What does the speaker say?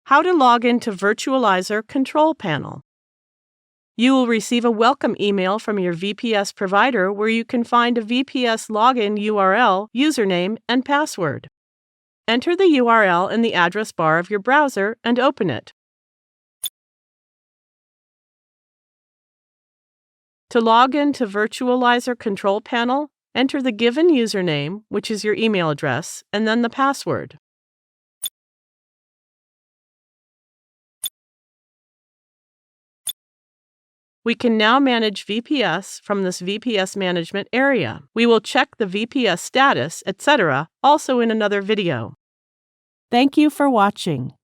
How to log into Virtualizor control panel. You will receive a welcome email from your VPS provider where you can find a VPS login URL, username, and password. Enter the URL in the address bar of your browser and open it. To log into Virtualizor control panel, enter the given username, which is your email address, and then the password. We can now manage VPS from this VPS management area. We will check the VPS status, etc., also in another video. Thank you for watching.